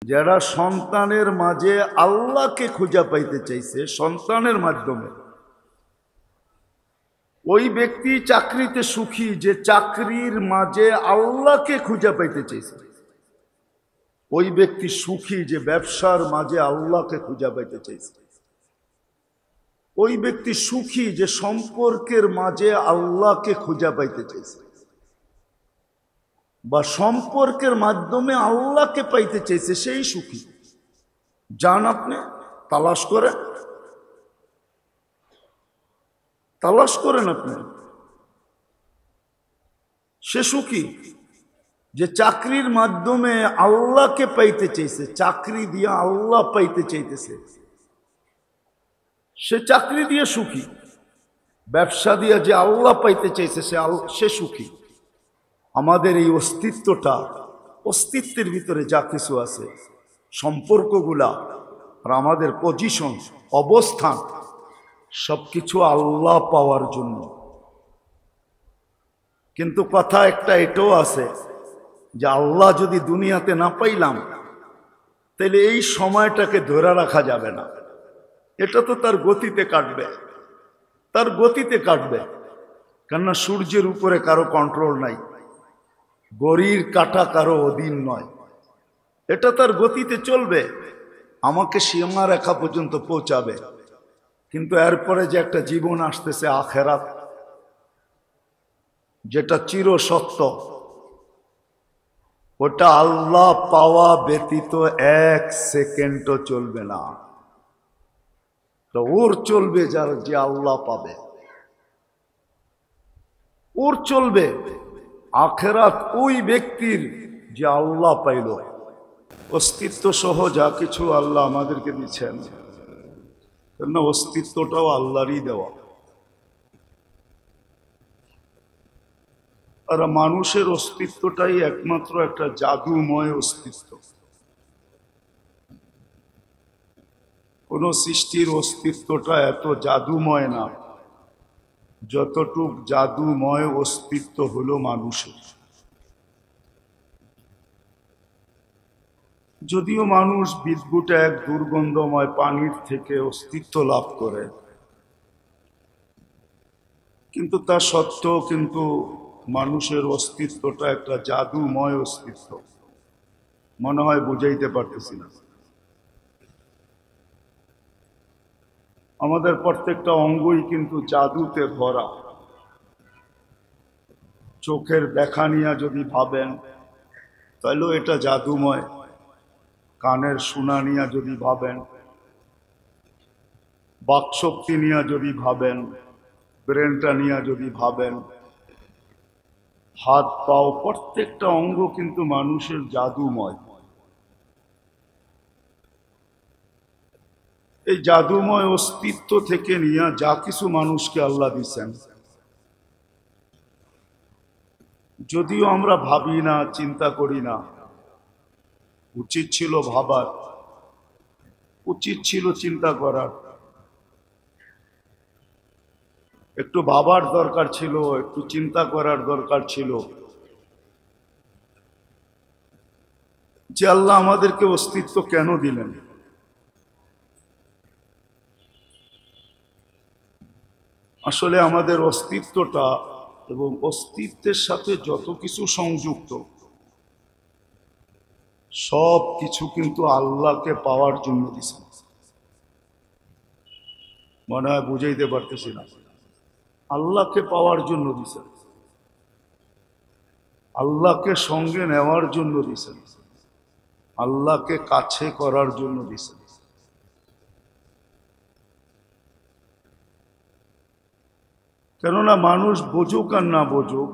যারা সন্তানের মাঝে আল্লাহকে খুঁজে পাইতে চাইছে সন্তানের মাধ্যমে, ওই ব্যক্তি চাকরিতে সুখী যে চাকরির মাঝে আল্লাহকে খুঁজে পাইতে চাইছে। ওই ব্যক্তি সুখী যে ব্যবসার মাঝে আল্লাহকে খুঁজে পাইতে চাইছে। ওই ব্যক্তি সুখী যে সম্পর্কের মাঝে আল্লাহকে খুঁজে পাইতে চাইছে, বা সম্পর্কের মাধ্যমে আল্লাহকে পাইতে চাইছে, সেই সুখী। যান আপনি তালাশ করেন আপনি, সে সুখী যে চাকরির মাধ্যমে আল্লাহকে পাইতে চাইছে, চাকরি দিয়ে আল্লাহ পাইতে চাইতেছে, সে চাকরি দিয়ে সুখী। ব্যবসা দিয়ে যে আল্লাহ পাইতে চাইছে সে সুখী। আমাদের এই অস্তিত্বের ভিতরে যা কিছু আছে, সম্পর্কগুলা আর আমাদের পজিশন, অবস্থান, সবকিছু আল্লাহ পাওয়ার জন্য। কিন্তু কথা একটা এটাও আছে যে আল্লাহ যদি দুনিয়াতে না পাইলাম, তাহলে এই সময়টাকে ধরে রাখা যাবে না। এটা তো তার গতিতে কাটবে, কেননা সূর্যের উপরে কারো কন্ট্রোল নাই, ঘড়ির কাঁটা কারো অধীন নয়। এটা তার গতিতে চলবে, আমাকে সীমারেখা পর্যন্ত পৌঁছাবে। কিন্তু এরপরে যে একটা জীবন আসতেছে আখেরাত, যেটা চিরসত্য, ওটা আল্লাহ পাওয়া ব্যতীত এক সেকেন্ডও চলবে না। তো ওর চলবে যার যে আল্লাহ পাবে, ওর চলবে আখেরাত ওই ব্যক্তির যে আল্লাহ পাইল। অস্তিত্ব সহ যা কিছু আল্লাহ আমাদেরকে দিচ্ছেন, কেননা অস্তিত্বটাও আল্লাহরই দেওয়া। আর মানুষের অস্তিত্বটাই একমাত্র একটা জাদুময় অস্তিত্ব। কোন সৃষ্টির অস্তিত্বটা এত জাদুময় না যতটুক জাদুময় অস্তিত্ব হলো মানুষের। যদিও মানুষ বিদ্যুৎ এক দুর্গন্ধময় পানির থেকে অস্তিত্ব লাভ করে, কিন্তু তা সত্ত্বেও কিন্তু মানুষের অস্তিত্বটা একটা জাদুময় অস্তিত্ব। মনে হয় বুঝাইতে পারতেছি না। আমাদের প্রত্যেকটা অঙ্গই কিন্তু জাদুতে ভরা। চোখের দেখা নিয়ে যদি ভাবেন তাহলেও এটা জাদুময়। কানের শোনা নিয়ে যদি ভাবেন, বাকশক্তি নিয়ে যদি ভাবেন, ব্রেনটা নিয়ে যদি ভাবেন, হাত পাও প্রত্যেকটা অঙ্গ কিন্তু মানুষের জাদুময়। এই জাদুময় অস্তিত্ব থেকে নিয়ে যা কিছু মানুষকে আল্লাহ দিচ্ছেন, যদিও আমরা ভাবি না, চিন্তা করি না, উচিত ছিল ভাবার, উচিত ছিল চিন্তা করার, একটু ভাবার দরকার ছিল, একটু চিন্তা করার দরকার ছিল যে আল্লাহ আমাদেরকে অস্তিত্ব কেন দিলেন। আসলে আমাদের অস্তিত্বটা এবং অস্তিত্বের সাথে যত কিছু সংযুক্ত, সব কিছু কিন্তু আল্লাহকে পাওয়ার জন্য দিয়েছেন। মনে হয় বুঝাইতে পারতেছি না। আল্লাহকে পাওয়ার জন্য দিয়েছেন, আল্লাহকে সঙ্গে নেওয়ার জন্য দিয়েছেন, আল্লাহকে কাছে করার জন্য দিয়েছেন। কেননা মানুষ বোঝুক আর না বোঝুক,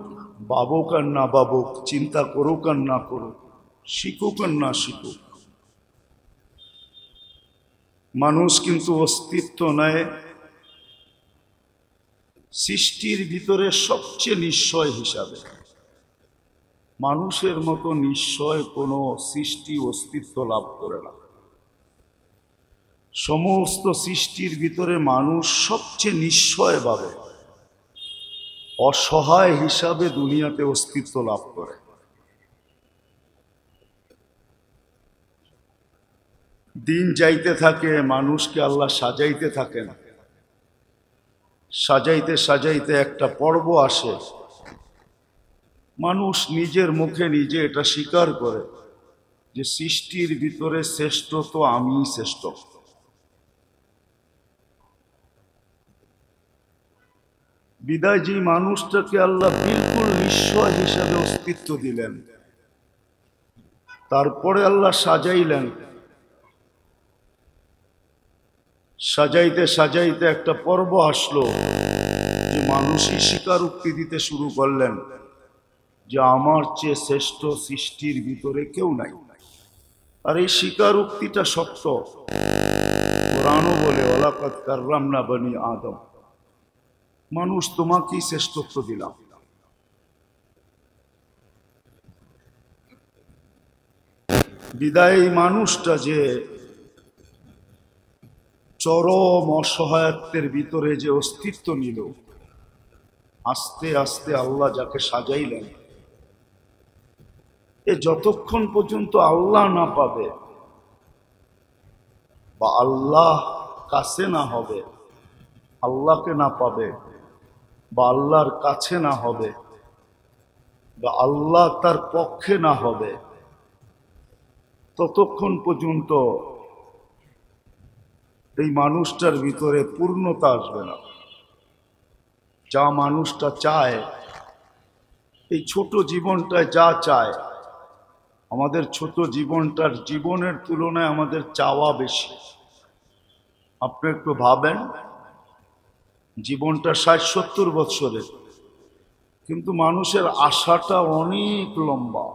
ভাবুক আর না ভাবুক, চিন্তা করুক আর না করুক, শিখুক আর না শিখুক, মানুষ কিন্তু অস্তিত্ব নেয় সৃষ্টির ভিতরে সবচেয়ে নিশ্চয় হিসাবে। মানুষের মতো নিশ্চয় কোনো সৃষ্টি অস্তিত্ব লাভ করে না। সমস্ত সৃষ্টির ভিতরে মানুষ সবচেয়ে নিশ্চয়ভাবে অসহায় হিসাবে দুনিয়াতে অস্তিত্ব লাভ করে। দিন যাইতে থাকে, মানুষকে আল্লাহ সাজাইতে থাকেন। সাজাইতে সাজাইতে একটা পর্ব আসে, মানুষ নিজের মুখে নিজে এটা স্বীকার করে যে সৃষ্টির ভিতরে শ্রেষ্ঠ তো আমিই শ্রেষ্ঠ। বিদায় যে মানুষটাকে আল্লাহ বিলকুল নিঃস্বয় হিসাবে অস্তিত্ব দিলেন, তারপরে আল্লাহ সাজাইলেন। সাজাইতে সাজাইতে একটা পর্ব আসলো যে মানুষই স্বীকারোক্তি দিতে শুরু করলেন যে আমার চেয়ে শ্রেষ্ঠ সৃষ্টির ভিতরে কেউ নাই। আর এই স্বীকারোক্তিটা সত্য। কোরআনও বলে ওয়ালাকাদ কাররামনা বনি আদম, মানুষ তোমাকেই শ্রেষ্ঠত্ব দিলাম। বিদায় এই মানুষটা যে চরম অসহায়ত্বের ভিতরে যে অস্তিত্ব নিল, আস্তে আস্তে আল্লাহ যাকে সাজাইলেন, এ যতক্ষণ পর্যন্ত আল্লাহ না পাবে বা আল্লাহ কাছে না হবে, আল্লাহকে না পাবে বা আল্লাহর কাছে না হবে বা আল্লাহ তার পক্ষে না হবে, ততক্ষণ পর্যন্ত এই মানুষটার ভিতরে পূর্ণতা আসবে না। যা মানুষটা চায়, এই ছোট জীবনটায় যা চায়, আমাদের ছোট জীবনটার জীবনের তুলনায় আমাদের চাওয়া বেশি। আপনি একটু ভাবেন, জীবনটা ৬০-৭০ বৎসরের, কিন্তু মানুষের আশাটা অনেক লম্বা,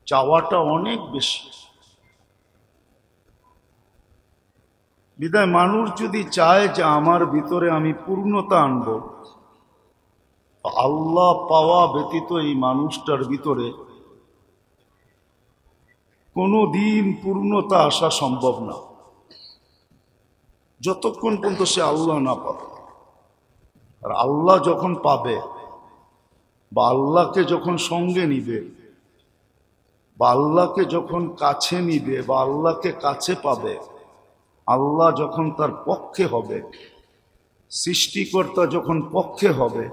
চাওয়াটা অনেক বেশি। বিদায় মানুষ যদি চায় যে আমার ভিতরে আমি পূর্ণতা আনব, আল্লাহ পাওয়া ব্যতীত এই মানুষটার ভিতরে কোনো দিন পূর্ণতা আসা সম্ভব না, যতক্ষণ পর্যন্ত সে আল্লাহ না পাবে। আর আল্লাহ যখন পাবে বা আল্লাহকে যখন সঙ্গে নিবে বা আল্লাহকে যখন কাছে নিবে বা আল্লাহকে কাছে পাবে, আল্লাহ যখন তার পক্ষে হবে, সৃষ্টিকর্তা যখন পক্ষে হবে,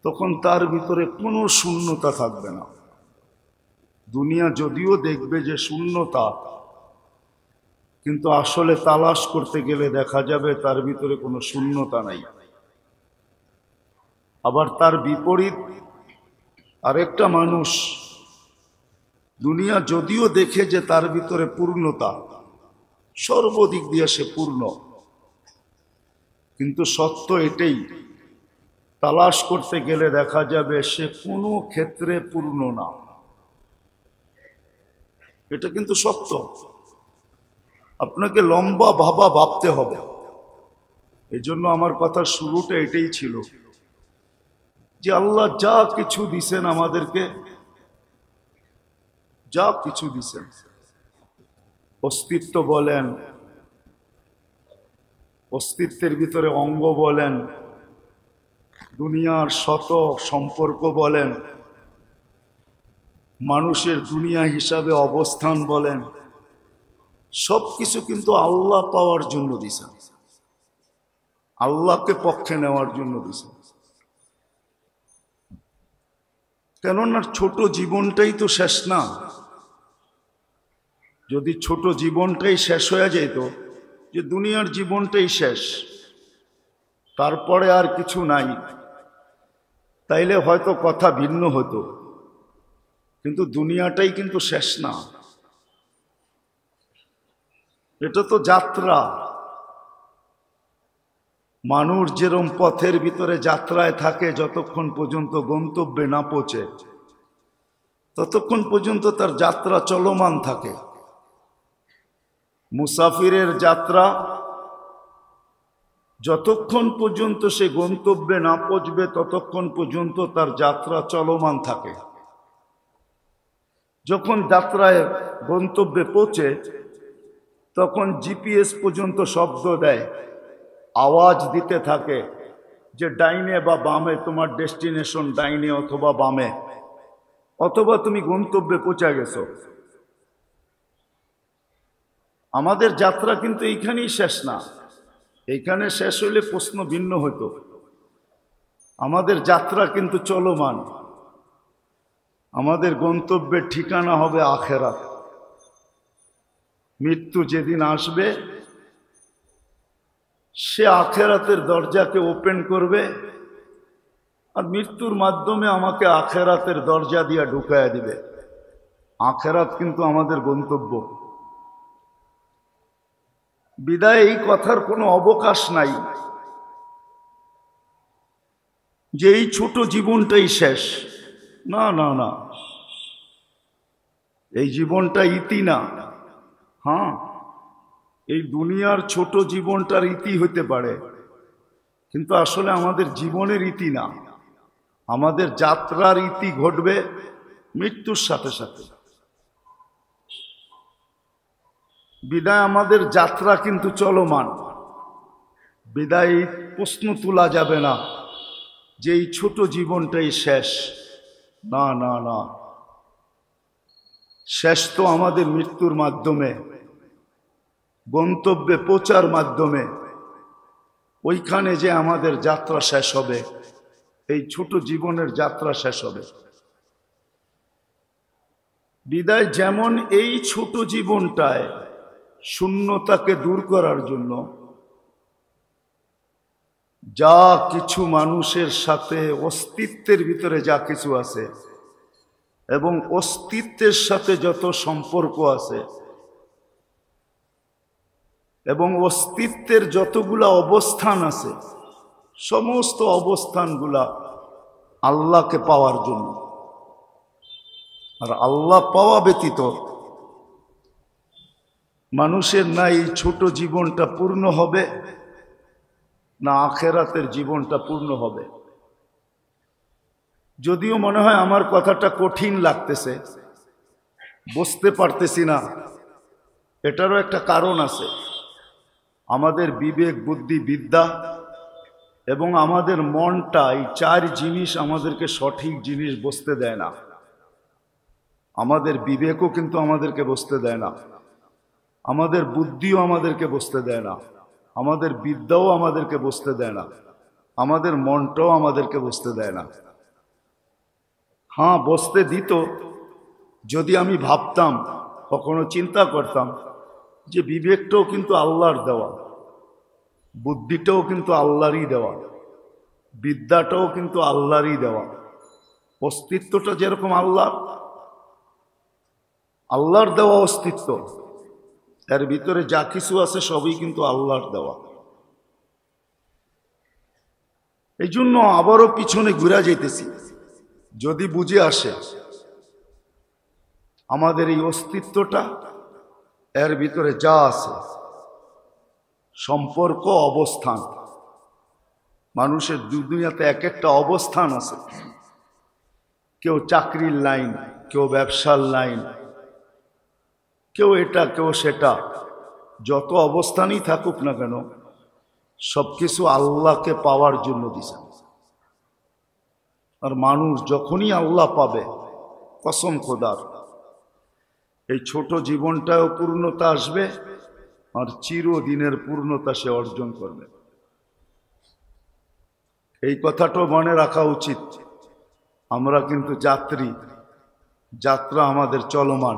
তখন তার ভিতরে কোনো শূন্যতা থাকবে না। দুনিয়া যদিও দেখবে যে শূন্যতা, কিন্তু আসলে তালাশ করতে গেলে দেখা যাবে তার ভিতরে কোনো শূন্যতা নাই। আবার তার বিপরীত আরেকটা মানুষ, দুনিয়া যদিও দেখে যে তার ভিতরে পূর্ণতা, সর্বদিক দিয়ে সে পূর্ণ, কিন্তু সত্য এটাই, তালাশ করতে গেলে দেখা যাবে সে কোনো ক্ষেত্রে পূর্ণ না। এটা কিন্তু সত্য। আপনাকে লম্বা ভাবতে হবে। এই জন্য আমার কথার শুরুটা এটাই ছিল যে আল্লাহ যা কিছু দিছেন আমাদেরকে, যা কিছু দিছেন, অস্তিত্ব বলেন, অস্তিত্বের ভিতরে অঙ্গ বলেন, দুনিয়ার শত সম্পর্ক বলেন, মানুষের দুনিয়া হিসাবে অবস্থান বলেন, সব কিছু কিন্তু আল্লাহ পাওয়ার জন্য দিছেন, আল্লাহকে পক্ষে নেওয়ার জন্য দিছেন। কেননা ছোট জীবনটাই তো শেষ না। যদি ছোট জীবনটাই শেষ হয়ে যেত, যে দুনিয়ার জীবনটাই শেষ, তারপরে আর কিছু নাই, তাইলে হয়তো কথা ভিন্ন হতো। কিন্তু দুনিয়াটাই কিন্তু শেষ না, এটা তো যাত্রা। মানুষ যেরকম পথের ভিতরে যাত্রায় থাকে, যতক্ষণ পর্যন্ত গন্তব্যে না পৌঁছে ততক্ষণ পর্যন্ত তার যাত্রা চলমান থাকে। মুসাফিরের যাত্রা যতক্ষণ পর্যন্ত সে গন্তব্যে না পৌঁছবে ততক্ষণ পর্যন্ত তার যাত্রা চলমান থাকে। যখন যাত্রায় গন্তব্যে পৌঁছে তখন জিপিএস পর্যন্ত শব্দ দেয়, আওয়াজ দিতে থাকে যে ডাইনে বা বামে তোমার ডেস্টিনেশন, ডাইনে অথবা বামে, অথবা তুমি গন্তব্যে পৌঁছে গেছো। আমাদের যাত্রা কিন্তু এইখানেই শেষ না। এইখানে শেষ হইলে প্রশ্ন ভিন্ন হতো। আমাদের যাত্রা কিন্তু চলমান। আমাদের গন্তব্যের ঠিকানা হবে আখেরাত। মৃত্যু যেদিন আসবে সে আখেরাতের দরজাকে ওপেন করবে, আর মৃত্যুর মাধ্যমে আমাকে আখেরাতের দরজা দিয়ে ঢুকাইয়া দিবে। আখেরাত কিন্তু আমাদের গন্তব্য। বিদায় এই কথার কোনো অবকাশ নাই যে এই ছোট জীবনটাই শেষ। না না না, এই জীবনটা ইতি না। হ্যাঁ, এই দুনিয়ার ছোট জীবনটার ইতি হতে পারে, কিন্তু আসলে আমাদের জীবনের ইতি না। আমাদের যাত্রার ইতি ঘটবে মৃত্যুর সাথে সাথে। বিদায় আমাদের যাত্রা কিন্তু চলমান। বিদায় প্রশ্ন তোলা যাবে না যে এই ছোট জীবনটাই শেষ। না না না, শেষ তো আমাদের মৃত্যুর মাধ্যমে, গন্তব্যে পৌঁছার মাধ্যমে। ওইখানে যে আমাদের যাত্রা শেষ হবে, এই ছোট জীবনের যাত্রা শেষ হবে। বিদায় যেমন এই ছোট জীবনটায় শূন্যতাকে দূর করার জন্য যা কিছু মানুষের সাথে অস্তিত্বের ভিতরে যা কিছু আছে এবং অস্তিত্বের সাথে যত সম্পর্ক আছে এবং অস্তিত্বের যতগুলা অবস্থান আছে, সমস্ত অবস্থানগুলা আল্লাহকে পাওয়ার জন্য। আর আল্লাহ পাওয়া ব্যতীত মানুষের না এই ছোট জীবনটা পূর্ণ হবে, না আখেরাতের জীবনটা পূর্ণ হবে। যদিও মনে হয় আমার কথাটা কঠিন লাগতেছে, বুঝতে পারতেছি না, এটারও একটা কারণ আছে। আমাদের বিবেক, বুদ্ধি, বিদ্যা এবং আমাদের মনটা, এই চার জিনিস আমাদেরকে সঠিক জিনিস বুঝতে দেয় না। আমাদের বিবেকও কিন্তু আমাদেরকে বুঝতে দেয় না, আমাদের বুদ্ধিও আমাদেরকে বুঝতে দেয় না, আমাদের বিদ্যাও আমাদেরকে বুঝতে দেয় না, আমাদের মনটাও আমাদেরকে বুঝতে দেয় না। হ্যাঁ, বুঝতে দিত যদি আমি ভাবতাম, কখনো চিন্তা করতাম যে বিবেকটাও কিন্তু আল্লাহর দেওয়া, বুদ্ধিটাও কিন্তু আল্লাহরই দেওয়া, বিদ্যাটাও কিন্তু আল্লাহরই দেওয়া। অস্তিত্বটা যেরকম আল্লাহর দেওয়া অস্তিত্ব, এর ভিতরে যা কিছু আছে সবই কিন্তু আল্লাহর দেওয়া। এই জন্য আবারও পিছনে ঘুরে যাইতেছি। যদি বুঝে আসে আমাদের এই অস্তিত্বটা, এর ভিতরে যা আছে সম্পর্ক, অবস্থান, মানুষের দুনিয়াতে এক একটা অবস্থান আছে। কেউ চাকরির লাইন, কেউ ব্যবসার লাইন, কেউ এটা, কেউ সেটা। যত অবস্থানই থাকুক না কেন, সবকিছু আল্লাহকে পাওয়ার জন্য দিছে। আর মানুষ যখনই আল্লাহ পাবে, কসম খোদার, এই ছোট জীবনটাও পূর্ণতা আসবে, আর চিরদিনের পূর্ণতা সে অর্জন করবে। এই কথাটাও মনে রাখা উচিত। আমরা কিন্তু যাত্রী, যাত্রা আমাদের চলমান।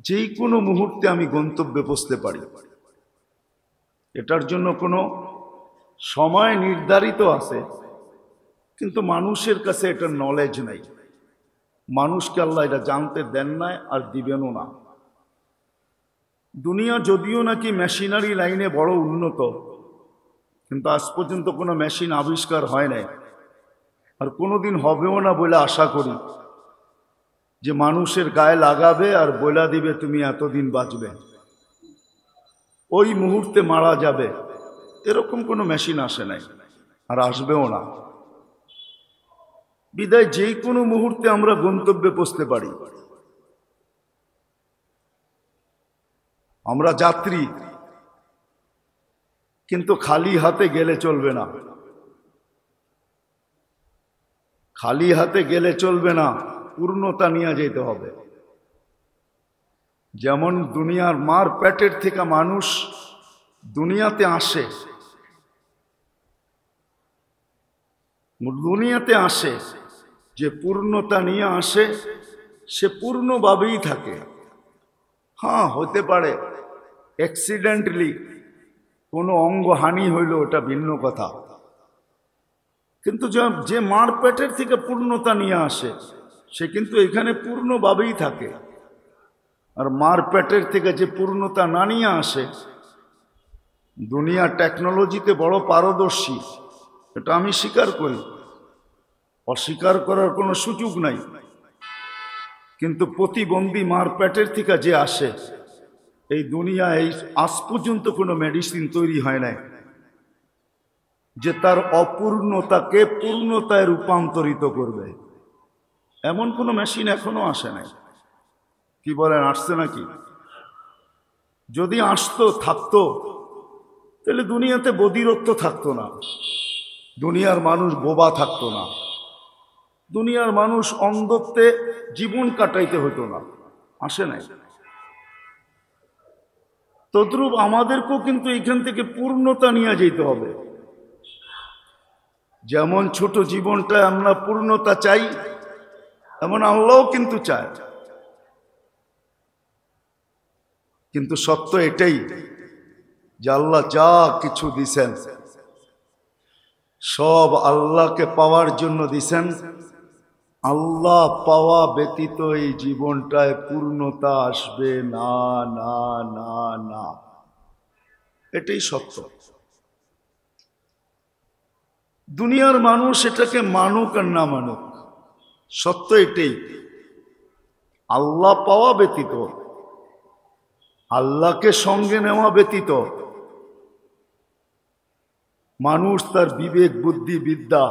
যেই কোনো মুহূর্তে আমি গন্তব্যে পৌঁছতে পারি। এটার জন্য কোনো সময় নির্ধারিত আছে, কিন্তু মানুষের কাছে এটার নলেজ নাই। মানুষকে আল্লাহ এটা জানতে দেন নাই, আর দিবেনও না। দুনিয়া যদিও নাকি মেশিনারি লাইনে বড় উন্নত, কিন্তু আজ পর্যন্ত কোনো মেশিন আবিষ্কার হয় নাই, আর কোনোদিন হবেও না বলে আশা করি, যে মানুষের গায়ে লাগাবে আর বইলা দিবে তুমি এতদিন বাঁচবে, ওই মুহূর্তে মারা যাবে। এরকম কোনো মেশিন আসে নাই, আর আসবেও না। বিদায় যেই কোনো মুহূর্তে আমরা গন্তব্যে পৌঁছতে পারি। আমরা যাত্রী, কিন্তু খালি হাতে গেলে চলবে না। খালি হাতে গেলে চলবে না, পূর্ণতা নিয়ে যেতে হবে। যেমন দুনিয়ার মার পেটের থেকে মানুষ দুনিয়াতে আসে, যে পূর্ণতা নিয়ে আসে সে পূর্ণভাবেই থাকে। হ্যাঁ, হতে পারে অ্যাক্সিডেন্টালি কোনো অঙ্গহানি হইল, ওটা ভিন্ন কথা, কিন্তু যে মার পেটের থেকে পূর্ণতা নিয়ে আসে সে কিন্তু এখানে পূর্ণভাবেই থাকে। আর মার পেটের থেকে যে পূর্ণতা না নিয়ে আসে, দুনিয়া টেকনোলজিতে বড় পারদর্শী, এটা আমি স্বীকার করি, অস্বীকার করার কোনো সুযোগ নাই, কিন্তু প্রতিবন্ধী মার পেটের থেকে যে আসে, এই দুনিয়ায় আজ পর্যন্ত কোনো মেডিসিন তৈরি হয় নাই যে তার অপূর্ণতাকে পূর্ণতায় রূপান্তরিত করবে। এমন কোনো মেশিন এখনো আসে নাই। কি বলেন, আসছে নাকি? যদি আসতো, থাকতো, তাহলে দুনিয়াতে বধিরত্ব থাকতো না, দুনিয়ার মানুষ বোবা থাকতো না, দুনিয়ার মানুষ অন্ধত্বে জীবন কাটাইতে হতো না। আসে নাই। তদ্রূপ আমাদেরকেও কিন্তু এখান থেকে পূর্ণতা নিয়ে যেতে হবে। যেমন ছোট জীবনটায় আমরা পূর্ণতা চাই, এমন আল্লাহও কিন্তু চায়। কিন্তু সত্য এটাই যে আল্লাহ যা কিছু দিছেন সব আল্লাহকে পাওয়ার জন্য দিছেন। আল্লাহ পাওয়া ব্যতীত এই জীবনটায় পূর্ণতা আসবে না, না, না, না। এটাই সত্য। দুনিয়ার মানুষ এটাকে মানুক আর না মানুক, সত্য এটাই। আল্লাহ পাওয়া ব্যতীত, আল্লাহকে সঙ্গে নেওয়া ব্যতীত মানুষ তার বিবেক, বুদ্ধি, বিদ্যা,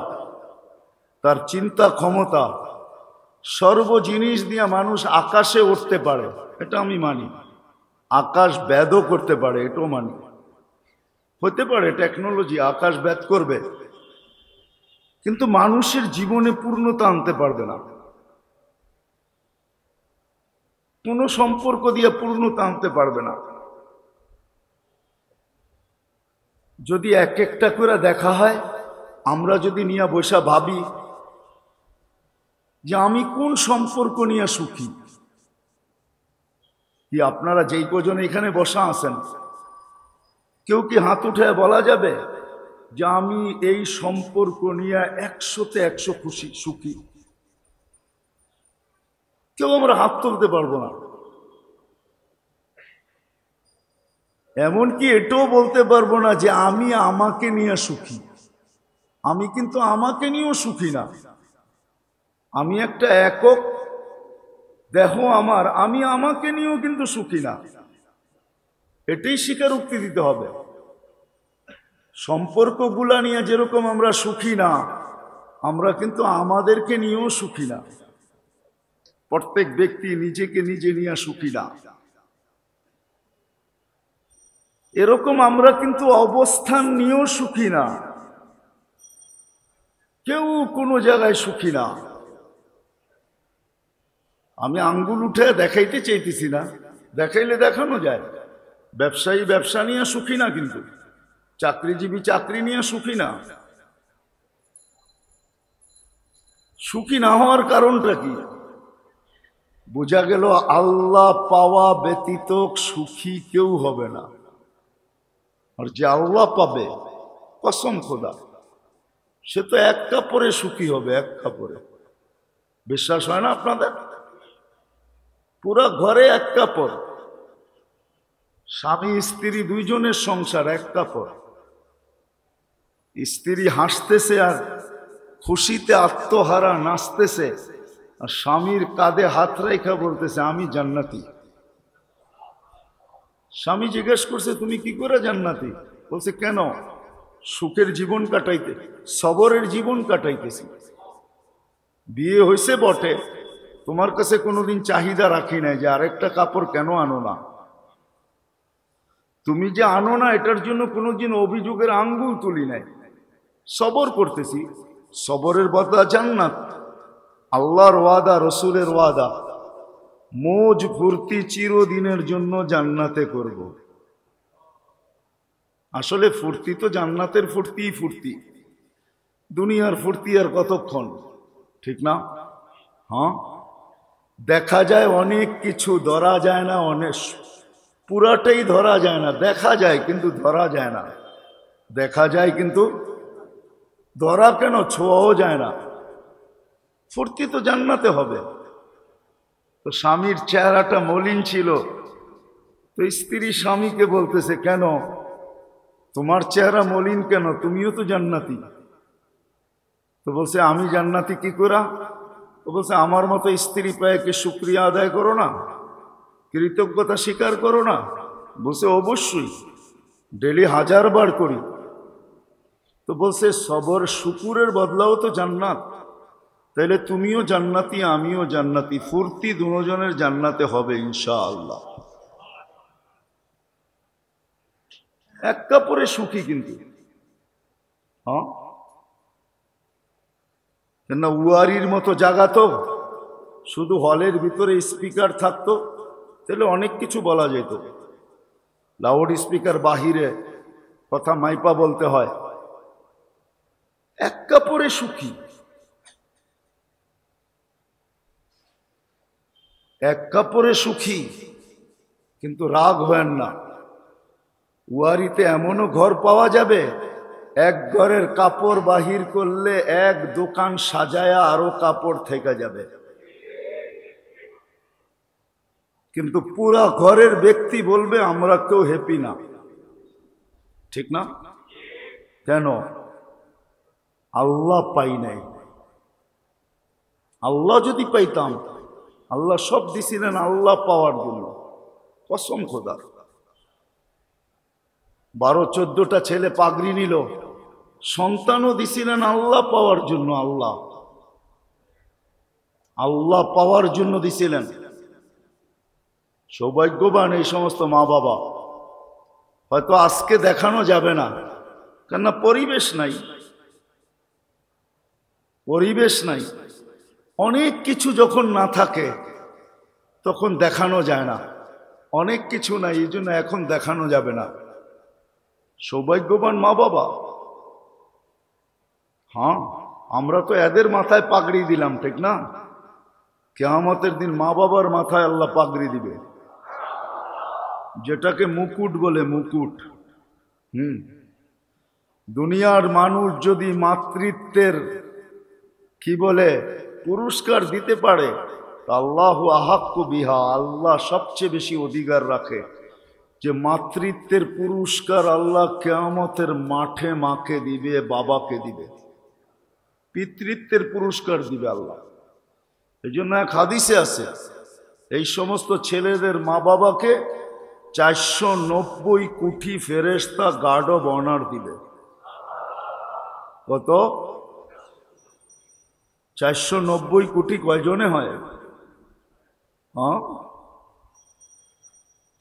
তার চিন্তা ক্ষমতা, সর্ব জিনিস দিয়ে মানুষ আকাশে উঠতে পারে, এটা আমি মানি। আকাশ ভেদও করতে পারে, এটাও মানি। হতে পারে টেকনোলজি আকাশ ভেদ করবে, কিন্তু মানুষের জীবনে পূর্ণতা আনতে পারবে না। কোনো সম্পর্ক দিয়ে পূর্ণতা আনতে পারবে না। যদি এক একটা করে দেখা হয়, আমরা যদি নিয়ে বসা ভাবি যে আমি কোন সম্পর্ক নিয়ে সুখী, কি আপনারা যেই কজন এখানে বসা আছেন, কেউ কি হাত উঠে বলা যাবে যে আমি এই সম্পর্ক নিয়ে 100-তে 100 খুশি, সুখী? কেউ আমরা হাত তুলতে পারবো না। এমনকি এটাও বলতে পারবো না যে আমি আমাকে নিয়ে সুখী। আমি কিন্তু আমাকে নিয়েও সুখী না। আমি একটা একক দেহ আমার, আমি আমাকে নিয়েও কিন্তু সুখী না। এটাই স্বীকারোক্তি দিতে হবে। সম্পর্কগুলা নিয়ে যেরকম আমরা সুখী না, আমরা কিন্তু আমাদেরকে নিয়েও সুখী না। প্রত্যেক ব্যক্তি নিজেকে নিজে নিয়ে সুখী না। এরকম আমরা কিন্তু অবস্থান নিয়েও সুখী না। কেউ কোনো জায়গায় সুখী না। আমি আঙ্গুল উঠে দেখাইতে চাইতেছি না, দেখাইলে দেখানো যায়। ব্যবসায়ী ব্যবসা নিয়ে সুখী না, কিন্তু চাকরিজীবী চাকরি নিয়ে সুখী না। সুখী না হওয়ার কারণটা কি? বোঝা গেল আল্লাহ পাওয়া ব্যতীত সুখী কেউ হবে না। আর যে আল্লাহ পাবে, কসম খোদা, সে তো এক কাপড়ে সুখী হবে, এক কাপড়ে। বিশ্বাস হয় না আপনাদের? পুরা ঘরে এক কাপড়, স্বামী স্ত্রী দুইজনের সংসার এক কাপড়। স্ত্রী হাসতেছে আর খুশিতে আত্মহারা নাচতেছে, আর স্বামীর কাঁধে হাত রেখা বলতেছে আমি জান্নাতি। স্বামী জিজ্ঞেস করছে তুমি কি করে জান্নাতি? বলছে কেন? সুখের জীবন কাটাইতে, সবরের জীবন কাটাইতেছি। বিয়ে হয়েছে বটে, তোমার কাছে কোনোদিন চাহিদা রাখি নাই যে আরেকটা কাপড় কেন আনো না। তুমি যে আনো না এটার জন্য কোনোদিন অভিযোগের আঙ্গুল তুলি নাই। সবর করতেছি, সবরের বদলা জান্নাত। আল্লাহর ওয়াদা, রসুলের ওয়াদা, মौज ফুর্তি চিরদিনের জন্য জান্নাতে করব। আসলে ফুর্তি তো জান্নাতের ফুর্তিই ফুর্তি, দুনিয়ার ফুর্তি আর কতক্ষণ, ঠিক না? হ্যাঁ, দেখা যায় অনেক কিছু, ধরা যায় না, অনেক পুরাটাই ধরা যায় না, দেখা যায় কিন্তু ধরা যায় না, দেখা যায় কিন্তু ধরা কেন, ছোঁয়াও যায় না। ফুর্তি তো জান্নাতে হবে। তো স্বামীর চেহারাটা মলিন ছিল, তো স্ত্রী স্বামীকে বলতেছে, কেন তোমার চেহারা মলিন কেন, তুমিও তো জান্নাতি। তো বলছে, আমি জান্নাতি কি করা? তো বলছে, আমার মতো স্ত্রী পেয়ে কি শুকরিয়া আদায় করো না, কৃতজ্ঞতা স্বীকার করো না? বলছে, অবশ্যই, ডেলি 1000 বার করি। তো বলছে, সবর শুকুরের বদলাও তো জান্নাত, তাইলে তুমিও জান্নাতি আমিও জান্নাতি, ফুর্তি দুজনের জান্নাতে হবে ইনশাআল্লাহ। এক কাপড়ে সুখী কিন্তু, হ্যাঁ না, উয়ারির মতো জায়গা তো, শুধু হলের ভিতরে স্পিকার থাকতো, তাহলে অনেক কিছু বলা যেত। লাউড স্পিকার বাহিরে, কথা মাইপা বলতে হয়। এক কাপড়ে সুখী, এক কাপড়ে সুখী, কিন্তু রাগ হয় না। ওয়ারিতে এমনও ঘর পাওয়া যাবে, এক ঘরের কাপড় বাহির করলে এক দোকান সাজায়া আরো কাপড় থেকে যাবে, কিন্তু পুরা ঘরের ব্যক্তি বলবে আমরা কেউ হ্যাপি না, ঠিক না? কেন? আল্লাহ পাই নাই। আল্লাহ যদি পাইতাম, আল্লাহ সব দিছিলেন আল্লাহ পাওয়ার জন্য, কসম খোদার। 12-14টা ছেলে পাগড়ি নিল, সন্তানও দিছিলেন আল্লাহ পাওয়ার জন্য। আল্লাহ আল্লাহ পাওয়ার জন্য দিছিলেন। সৌভাগ্যবান এই সমস্ত মা বাবা। হয়তো আজকে দেখানো যাবে না, কেননা পরিবেশ নাই, পরিবেশ নাই। অনেক কিছু যখন না থাকে তখন দেখানো যায় না, অনেক কিছু নাই, এই জন্য এখন দেখানো যাবে না। সৌভাগ্যবান মা বাবা। হ্যাঁ, আমরা তো এদের মাথায় পাগড়ি দিলাম, ঠিক না? কিয়ামতের দিন মা বাবার মাথায় আল্লাহ পাগড়ি দিবে, যেটাকে মুকুট বলে, মুকুট। দুনিয়ার মানুষ যদি মাতৃত্বের কি বলে পুরস্কার দিতে পারে, আল্লাহু আহাক্কু বিহা, আল্লাহ সবচেয়ে বেশি অধিকার রাখে যে মাতৃত্বের পুরস্কার আল্লাহ কিয়ামতের মাঠে মাকে দিবে, বাবাকে দিবে, পিতৃত্বের পুরস্কার দিবে আল্লাহ। এই জন্য এক হাদিসে আছে, এই সমস্ত ছেলেদের মা বাবাকে 490 কোটি ফেরেশতা গার্ড অব অনার দিবে। কত? 490 কোটি। কয়জনে হয়?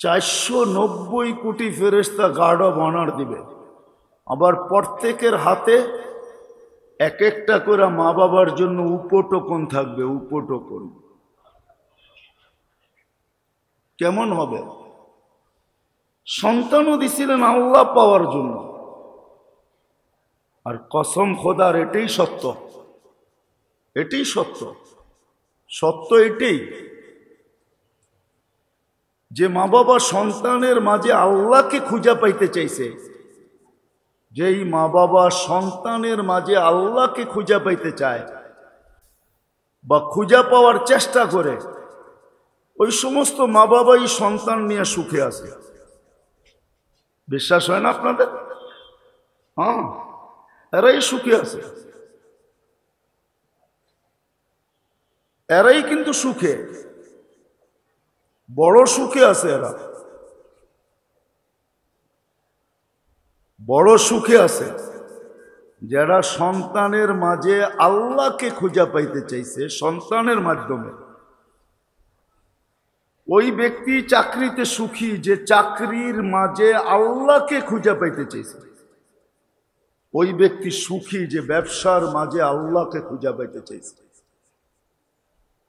490 কোটি ফেরেশতা গার্ড অব অনার দিবে। আবার প্রত্যেকের হাতে এক একটা করে মা বাবার জন্য উপটোকন থাকবে, উপটোকন। কেমন হবে? সন্তানও দিছিলেন আল্লাহ পাওয়ার জন্য। আর কসম খোদার, এটাই সত্য, এটাই সত্য, সত্য এটাই যে মা বাবা সন্তানের মাঝে আল্লাহকে খুঁজে পাইতে চাইছে। যেই মা বাবা সন্তানের মাঝে আল্লাহকে খুঁজে পাইতে চায় বা খুঁজে পাওয়ার চেষ্টা করে, ওই সমস্ত মা বাবাই সন্তান নিয়ে সুখে আছে। বিশ্বাস হয় না আপনাদের? হ্যাঁ, এরাই সুখে আছে, এরাই কিন্তু সুখে, বড় সুখে আছে এরা, বড় সুখে আছে যারা সন্তানের মাঝে আল্লাহকে খুঁজে পাইতে চাইছে সন্তানের মাধ্যমে। ওই ব্যক্তি চাকরিতে সুখী যে চাকরির মাঝে আল্লাহকে খুঁজে পাইতে চাইছে। ওই ব্যক্তি সুখী যে ব্যবসার মাঝে আল্লাহকে খুঁজে পাইতে চাইছে।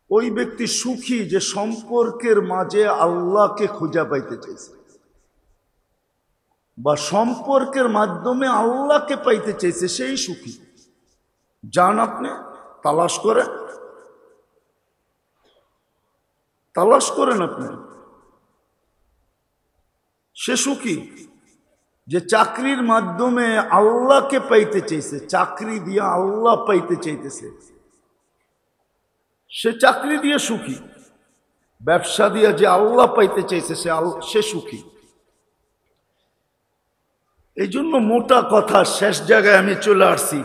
ওই ব্যক্তি সুখী যে সম্পর্কের মাঝে আল্লাহকে খুঁজে পাইতে চাইছে, বা সম্পর্কের মাধ্যমে আল্লাহকে পাইতে চাইছে, সেই সুখী। যান আপনি তালাশ করেন, তালাশ করেন আপনি, সে সুখী যে চাকরির মাধ্যমে আল্লাহকে পাইতে চাইছে, চাকরি দিয়ে আল্লাহ পাইতে চাইতেছে, সে চাকরি দিয়ে সুখী। ব্যবসা দিয়ে যে আল্লাহ পাইতে চাইছে সে সুখী। এই জন্য মোটা কথা, শেষ জায়গায় আমি চলে আসছি,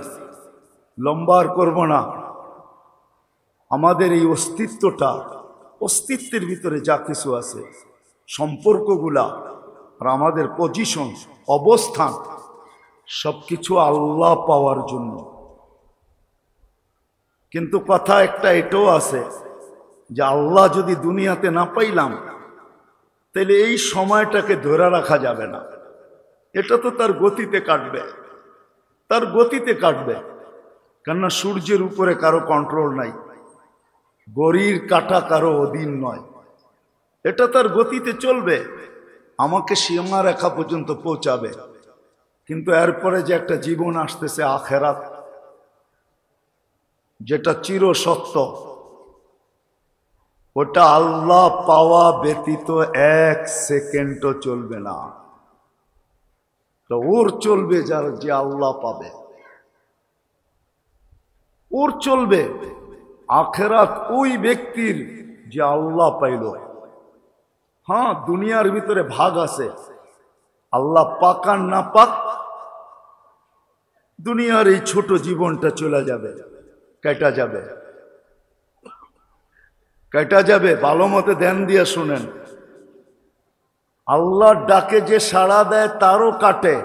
লম্বা আর করব না। আমাদের এই অস্তিত্বের ভিতরে যা কিছু আছে, সম্পর্কগুলা আর আমাদের পজিশন, অবস্থান, সবকিছু আল্লাহ পাওয়ার জন্য। কিন্তু কথা একটা এটাও আছে যে আল্লাহ যদি দুনিয়াতে না পাইলাম, তাহলে এই সময়টাকে ধরে রাখা যাবে না। এটা তো তার গতিতে কাটবে, তার গতিতে কাটবে। কেননা সূর্যের উপরে কারো কন্ট্রোল নাই, ঘড়ির কাঁটা কারো অধীন নয়, এটা তার গতিতে চলবে, আমাকে সীমারেখা পর্যন্ত পৌঁছাবে। কিন্তু এরপরে যে একটা জীবন আসতেছে আখেরাত, যেটা চিরসত্য, ওটা আল্লাহ পাওয়া ব্যতীত এক সেকেন্ডও চলবে না। তো ওর চলবে যার, যে আল্লাহ পাবে, ওর চলবে। আখেরাত ওই ব্যক্তির যে আল্লাহ পাইল। হ্যাঁ, দুনিয়ার ভিতরে ভাগ আছে, আল্লাহ পাক আর না পাক, দুনিয়ার এই ছোট জীবনটা চলে যাবে, কেটা যাবে, কেটা যাবে। ভালো মতে ধ্যান দিয়ে শুনেন, আল্লাহর ডাকে যে সাড়া দেয় তারও কাটে।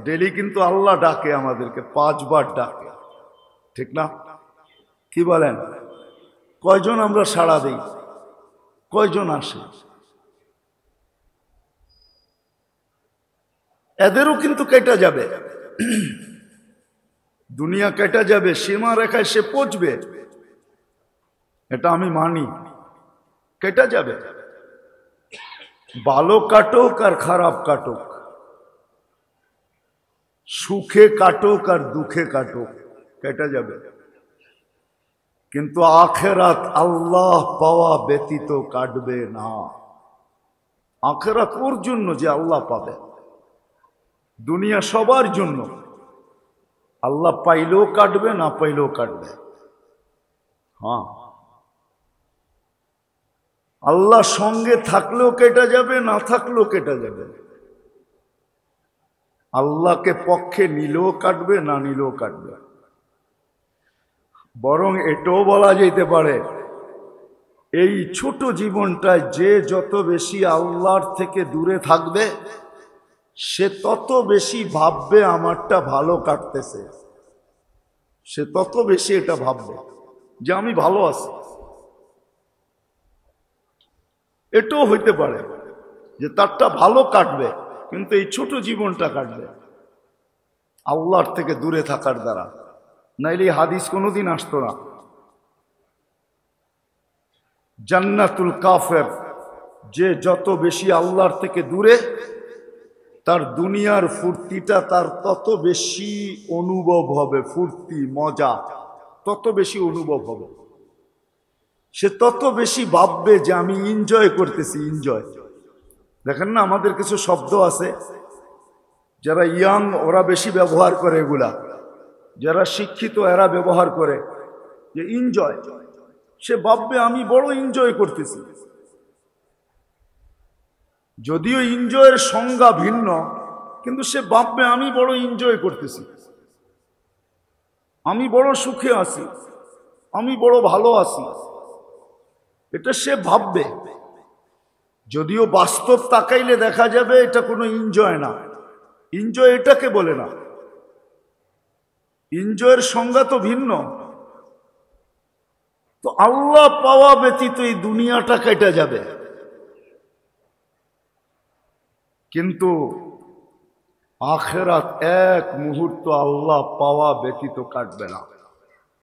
ডেলি কিন্তু আল্লাহ ডাকে আমাদেরকে, 5 বার ডাকে, ঠিক না? কি বলেন? কয়জন আমরা সাড়া দিই? কয়জন আসে? এদেরও কিন্তু কেটে যাবে, দুনিয়া কেটে যাবে, সীমা রেখায় সে পৌঁছবে, এটা আমি মানি। কেটে যাবে, ভালো কাটুক আর খারাপ কাটুক, সুখে কাটুক আর দুঃখে কাটুক, কেটে যাবে। কিন্তু আখেরাত আল্লাহ পাওয়া ব্যতীত কাটবে না। আখেরাত ওর জন্য যে আল্লাহ পাবে, দুনিয়া সবার জন্য। আল্লাহ পাইলেও কাটবে, না পাইলেও কাটবে। হ্যাঁ, আল্লাহ সঙ্গে থাকলেও কেটে যাবে, না থাকলেও কেটে যাবে। আল্লাহকে পক্ষে নিলেও কাটবে, না নিলেও কাটবে। বরং এটাও বলা যেতে পারে, এই ছোট জীবনটায় যে যত বেশি আল্লাহর থেকে দূরে থাকবে, সে তত বেশি ভাববে আমারটা ভালো কাটতেছে, সে তত বেশি এটা ভাববে যে আমি ভালো আছি। এটাও হইতে পারে যে তারটা ভালো কাটবে, কিন্তু এই ছোট জীবনটা কাটবে আল্লাহর থেকে দূরে থাকার দ্বারা। নাইলে হাদিস কোনোদিন আসতো না। জান্নাতুল কাফের, যে যত বেশি আল্লাহর থেকে দূরে, তার দুনিয়ার ফুর্তিটা তার তত বেশি অনুভব হবে, ফুর্তি মজা তত বেশি অনুভব হবে। সে তত বেশি ভাববে যে আমি এনজয় করতেছি, এনজয়। দেখেন না, আমাদের কিছু শব্দ আছে, যারা ইয়াং ওরা বেশি ব্যবহার করে এগুলা, যারা শিক্ষিত এরা ব্যবহার করে, যে এনজয়। সে ভাববে আমি বড় এনজয় করতেছি। যদিও এনজয়ের সংজ্ঞা ভিন্ন, কিন্তু সে ভাববে আমি বড় এনজয় করতেছি, আমি বড় সুখে আছি, আমি বড় ভালো আছি, এটা সে ভাববে। যদিও বাস্তব তাকাইলে দেখা যাবে এটা কোনো এনজয় না। এনজয় এটাকে বলে না, এনজয়ের সংজ্ঞা তো ভিন্ন। তো আল্লাহ পাওয়া ব্যতীত এই দুনিয়াটা কেটে যাবে, কিন্তু আখেরাত এক মুহূর্ত আল্লাহ পাওয়া ব্যতীত কাটবে না।